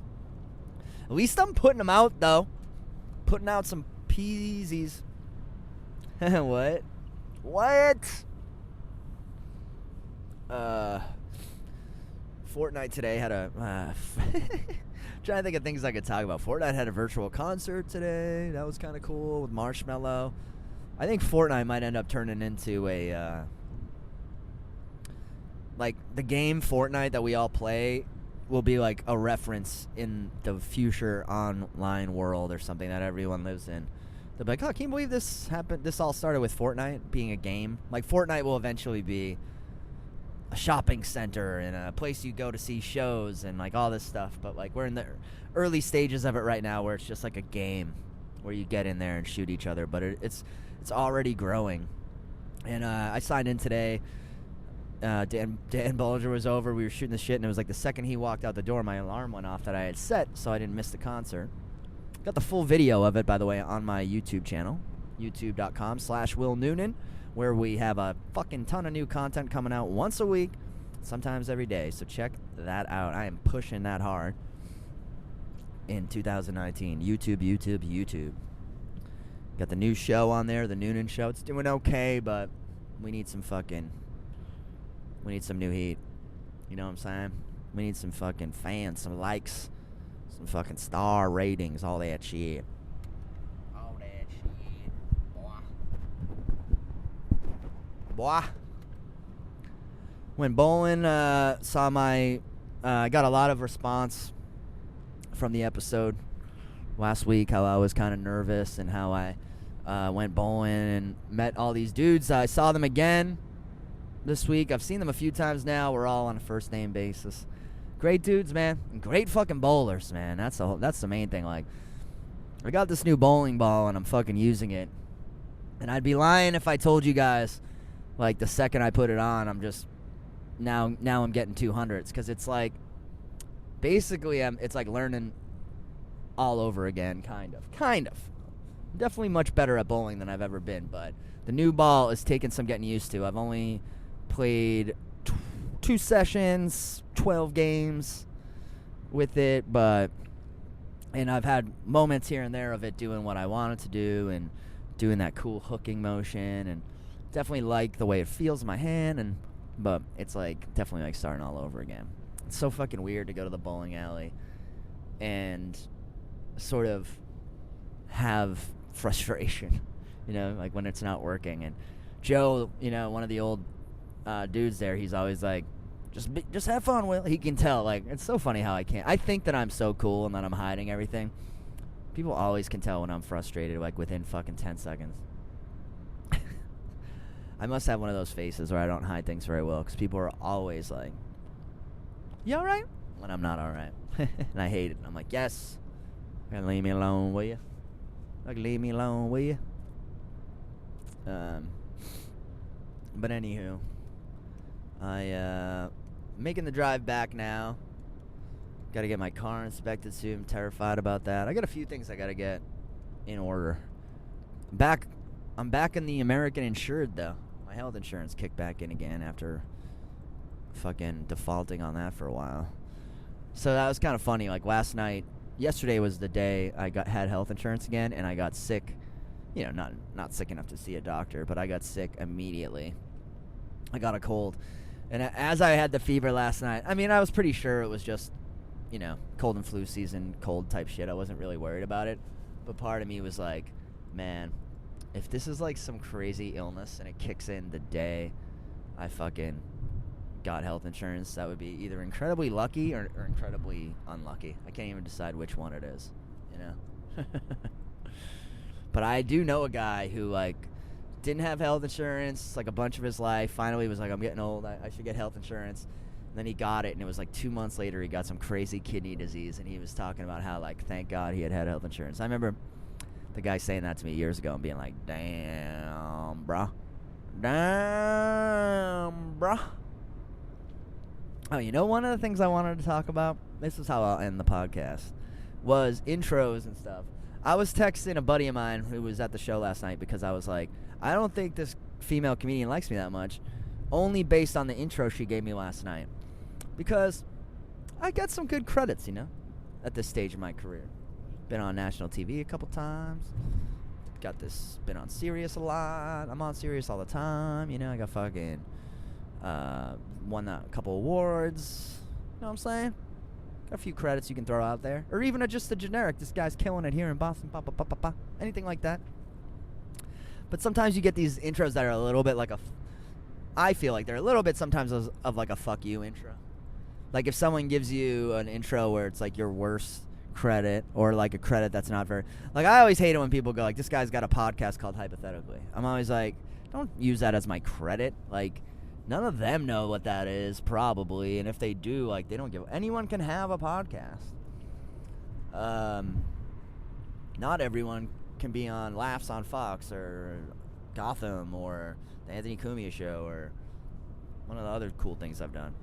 At least I'm putting them out, though. Putting out some peasies. What? Fortnite today had a... trying to think of things I could talk about. Fortnite had a virtual concert today. That was kind of cool with Marshmello. I think Fortnite might end up turning into a... like, the game Fortnite that we all play will be like a reference in the future online world or something that everyone lives in. They'll be like, oh, can you believe this happened? This all started with Fortnite being a game. Like, Fortnite will eventually be a shopping center and a place you go to see shows and like all this stuff. But like, we're in the early stages of it right now, where it's just like a game where you get in there and shoot each other. But it's already growing. And I signed in today. Dan Bolger was over. We were shooting the shit, and it was like the second he walked out the door, my alarm went off that I had set, so I didn't miss the concert. Got the full video of it, by the way, on my YouTube channel, youtube.com/Will Noonan, where we have a fucking ton of new content coming out once a week, sometimes every day. So check that out. I am pushing that hard in 2019. YouTube. Got the new show on there, the Noonan Show. It's doing okay, but we need some new heat. You know what I'm saying? We need some fucking fans, some likes, some fucking star ratings, all that shit. All that shit. Boy. When bowling, saw my... I got a lot of response from the episode last week, how I was kind of nervous and how I went bowling and met all these dudes. I saw them again this week. I've seen them a few times now. We're all on a first name basis. Great dudes, man. And great fucking bowlers, man. That's the main thing. Like, I got this new bowling ball and I'm fucking using it. And I'd be lying if I told you guys, like, the second I put it on, I'm just now I'm getting 200s, because it's like basically it's like learning all over again, kind of. Definitely much better at bowling than I've ever been, but the new ball is taking some getting used to. I've only played 2 sessions, 12 games with it, and I've had moments here and there of it doing what I wanted to do and doing that cool hooking motion, and definitely like the way it feels in my hand, but it's like definitely like starting all over again. It's so fucking weird to go to the bowling alley and sort of have frustration, you know, like when it's not working. And Joe, you know, one of the old dudes there, he's always like, just have fun, Will. He can tell. Like, it's so funny how I think that I'm so cool and that I'm hiding everything. People always can tell when I'm frustrated, like within fucking 10 seconds. I must have one of those faces where I don't hide things very well, because people are always like, you alright? When I'm not alright. And I hate it. I'm like, yes. Leave me alone, will you? Like, leave me alone, will you? But anywho, making the drive back now. Got to get my car inspected soon. I'm terrified about that. I got a few things I got to get in order. I'm back in the American insured, though. My health insurance kicked back in again after fucking defaulting on that for a while. So that was kind of funny. Like, yesterday was the day I had health insurance again, and I got sick. You know, not sick enough to see a doctor, but I got sick immediately. I got a cold. And as I had the fever last night, I mean, I was pretty sure it was just, you know, cold and flu season, cold type shit. I wasn't really worried about it. But part of me was like, man, if this is like some crazy illness and it kicks in the day I fucking got health insurance, that would be either incredibly lucky or incredibly unlucky. I can't even decide which one it is, you know? But I do know a guy who, like, didn't have health insurance, like, a bunch of his life. Finally was like, I'm getting old, I should get health insurance. And then he got it, and it was like 2 months later he got some crazy kidney disease, and he was talking about how, like, thank God he had health insurance. I remember the guy saying that to me years ago and being like, damn, bruh. Oh, you know, one of the things I wanted to talk about, this is how I'll end the podcast, was intros and stuff. I was texting a buddy of mine who was at the show last night because I was like, I don't think this female comedian likes me that much, only based on the intro she gave me last night. Because I got some good credits, you know, at this stage of my career. Been on national TV a couple times. Been on Sirius a lot. I'm on Sirius all the time, you know. I got fucking won a couple awards. You know what I'm saying? Got a few credits you can throw out there. Or even just a generic, this guy's killing it here in Boston, anything like that. But sometimes you get these intros that are a little bit like I feel like they're a little bit sometimes of like a fuck you intro. Like, if someone gives you an intro where it's, like, your worst credit or, like, a credit that's not very... Like, I always hate it when people go, like, this guy's got a podcast called Hypothetically. I'm always like, don't use that as my credit. Like, none of them know what that is, probably. And if they do, like, they don't give... Anyone can have a podcast. Not everyone can be on Laughs on Fox or Gotham or the Anthony Cumia Show or one of the other cool things I've done.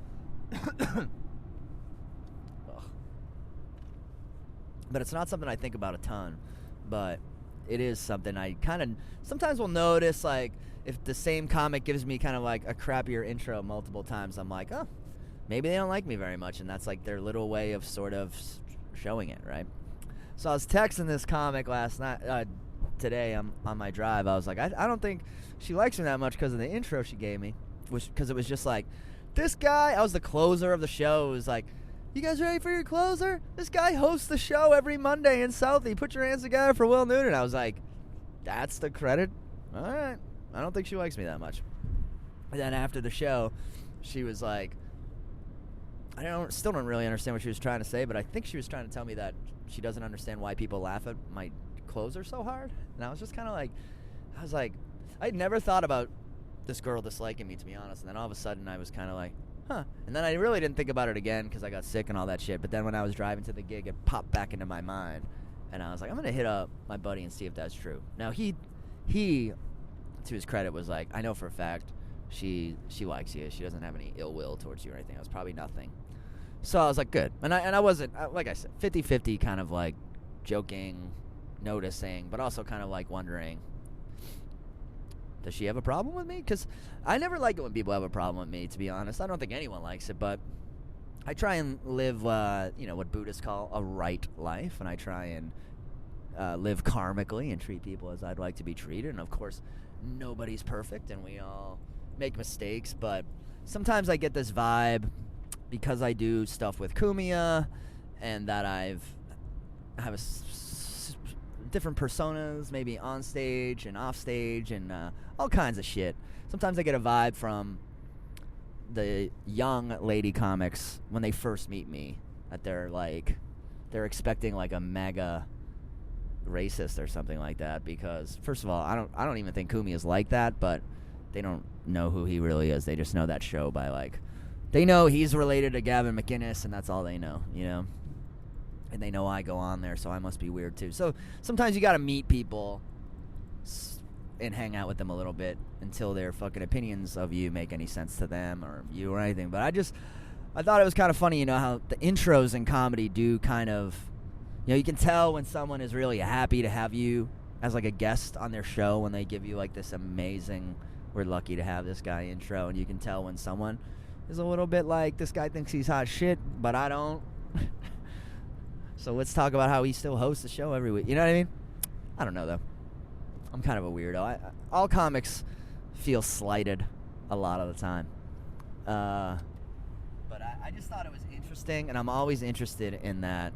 But it's not something I think about a ton. But it is something I kind of sometimes will notice, like, if the same comic gives me kind of like a crappier intro multiple times, I'm like, oh, maybe they don't like me very much. And that's like their little way of sort of showing it, right? So I was texting this comic today on my drive. I was like, I don't think she likes me that much because of the intro she gave me. Because it was just like, this guy, I was the closer of the show. It was like, you guys ready for your closer? This guy hosts the show every Monday in Southie. Put your hands together for Will Newton. I was like, that's the credit? All right. I don't think she likes me that much. And then after the show, she was like, still don't really understand what she was trying to say, but I think she was trying to tell me that she doesn't understand why people laugh at my closer so hard. And I was just kind of like, I'd never thought about this girl disliking me, to be honest. And then all of a sudden I was kind of like, huh. And then I really didn't think about it again because I got sick and all that shit. But then when I was driving to the gig, it popped back into my mind. And I was like, I'm going to hit up my buddy and see if that's true. Now, he, to his credit, was like, I know for a fact she likes you. She doesn't have any ill will towards you or anything. It was probably nothing. So I was like, good. And I wasn't, like I said, 50-50 kind of like joking, noticing, but also kind of like wondering, does she have a problem with me? Because I never like it when people have a problem with me, to be honest. I don't think anyone likes it, but I try and live, what Buddhists call a right life, and I try and live karmically and treat people as I'd like to be treated. And, of course, nobody's perfect, and we all make mistakes, but sometimes I get this vibe because I do stuff with Cumia and that I have different personas, maybe on stage and off stage and all kinds of shit. Sometimes I get a vibe from the young lady comics when they first meet me that they're expecting like a mega racist or something like that, because first of all, I don't even think Cumia is like that, but they don't know who he really is. They just know that show by like, they know he's related to Gavin McInnes, and that's all they know, you know? And they know I go on there, so I must be weird too. So sometimes you gotta meet people and hang out with them a little bit until their fucking opinions of you make any sense to them or you or anything. But I thought it was kind of funny, you know, how the intros in comedy do kind of, you know, you can tell when someone is really happy to have you as like a guest on their show when they give you like this amazing, we're lucky to have this guy intro, and you can tell when someone is a little bit like, this guy thinks he's hot shit, but I don't. So let's talk about how he still hosts the show every week. You know what I mean? I don't know, though. I'm kind of a weirdo. All comics feel slighted a lot of the time. But I just thought it was interesting, and I'm always interested in that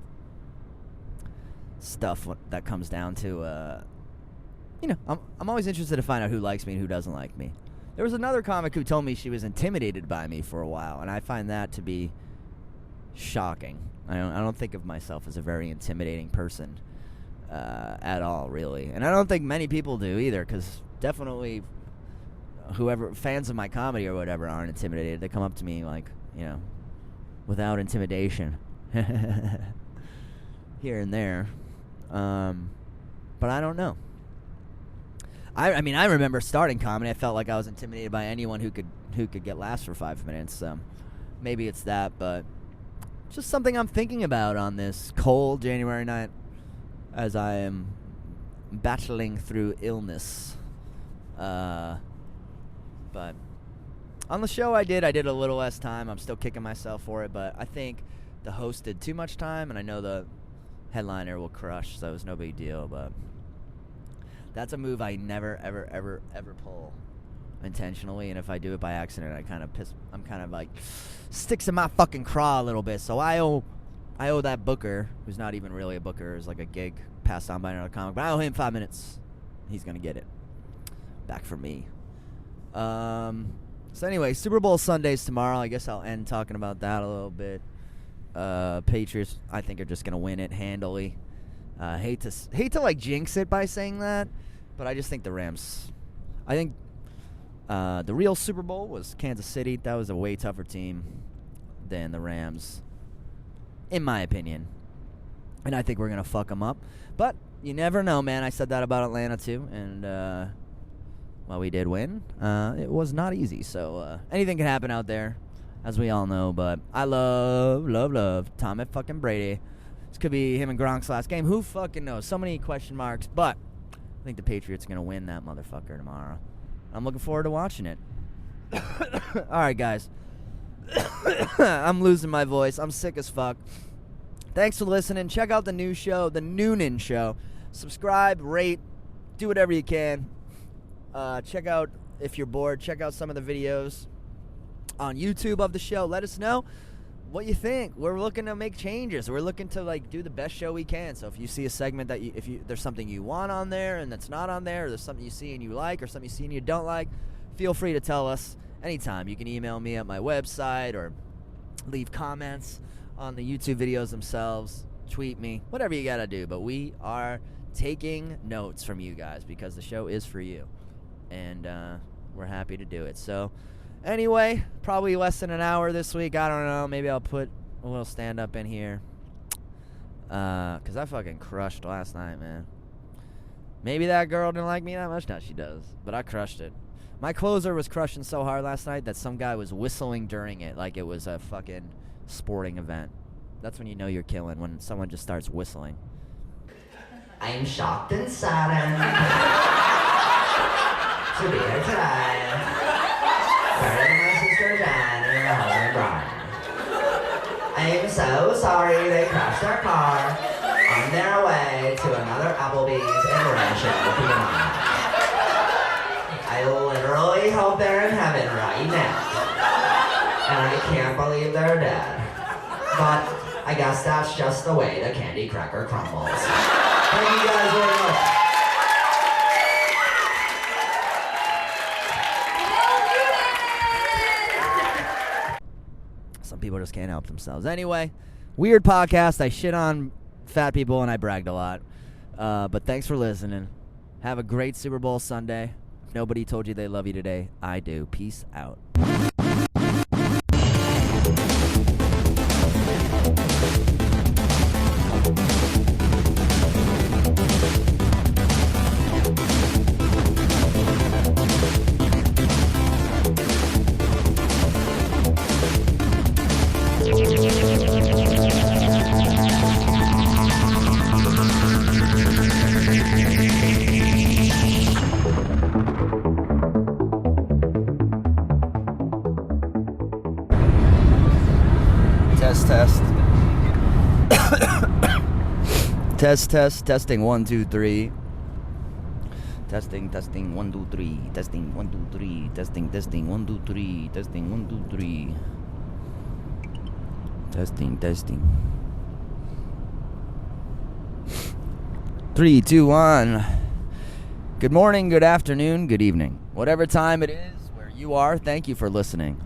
stuff that comes down to, I'm always interested to find out who likes me and who doesn't like me. There was another comic who told me she was intimidated by me for a while, and I find that to be shocking. I don't think of myself as a very intimidating person at all, really. And I don't think many people do either, because definitely whoever, fans of my comedy or whatever, aren't intimidated. They come up to me like, you know, without intimidation here and there. But I don't know. I mean, I remember starting comedy. I felt like I was intimidated by anyone who could get laughs for 5 minutes. So maybe it's that, but it's just something I'm thinking about on this cold January night as I am battling through illness. But on the show I did a little less time. I'm still kicking myself for it, but I think the host did too much time, and I know the headliner will crush, so it's no big deal, but that's a move I never, ever, ever, ever pull intentionally, and if I do it by accident, I'm kind of like, sticks in my fucking craw a little bit, so I owe that booker, who's not even really a booker, is like a gig passed on by another comic, but I owe him 5 minutes. He's gonna get it back from me. So anyway, Super Bowl Sunday's tomorrow. I guess I'll end talking about that a little bit. Patriots, I think, are just gonna win it handily. Hate to like jinx it by saying that, but I just think the Rams. I think the real Super Bowl was Kansas City. That was a way tougher team than the Rams, in my opinion. And I think we're gonna fuck them up. But you never know, man. I said that about Atlanta too, and while we did win, it was not easy. So anything can happen out there, as we all know. But I love Tom F. fucking Brady. This could be him and Gronk's last game. Who fucking knows? So many question marks. But I think the Patriots are going to win that motherfucker tomorrow. I'm looking forward to watching it. All right, guys. I'm losing my voice. I'm sick as fuck. Thanks for listening. Check out the new show, The Noonan Show. Subscribe, rate, do whatever you can. Check out, if you're bored, check out some of the videos on YouTube of the show. Let us know what you think. We're looking to make changes. We're looking to like do the best show we can. So if you see a segment that there's something you want on there and that's not on there, or there's something you see and you like, or something you see and you don't like, feel free to tell us anytime. You can email me at my website or leave comments on the YouTube videos themselves. Tweet me, whatever you gotta do. But we are taking notes from you guys because the show is for you. And we're happy to do it. So anyway, probably less than an hour this week. I don't know. Maybe I'll put a little stand-up in here. Because I fucking crushed last night, man. Maybe that girl didn't like me that much. No, she does. But I crushed it. My closer was crushing so hard last night that some guy was whistling during it like it was a fucking sporting event. That's when you know you're killing, when someone just starts whistling. I'm shocked and saddened to be here today. Burying my sister Jen and her husband Brian. I'm so sorry they crashed their car on their way to another Applebee's in Rancho, Piedmont. I literally hope they're in heaven right now. And I can't believe they're dead. But I guess that's just the way the candy cracker crumbles. Thank you guys very much. Some people just can't help themselves. Anyway, weird podcast. I shit on fat people and I bragged a lot. But thanks for listening. Have a great Super Bowl Sunday. If nobody told you they love you today, I do. Peace out. Testing 1 2 3. Testing 1 2 3. Testing 1 2 3. Testing 1 2 3. Testing 1 2 3. Testing. 3 2 1. Good morning, good afternoon, good evening. Whatever time it is where you are, thank you for listening.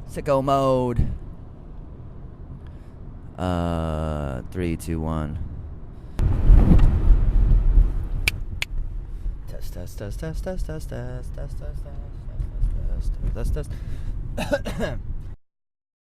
Sicko mode. 3 2 1. Test.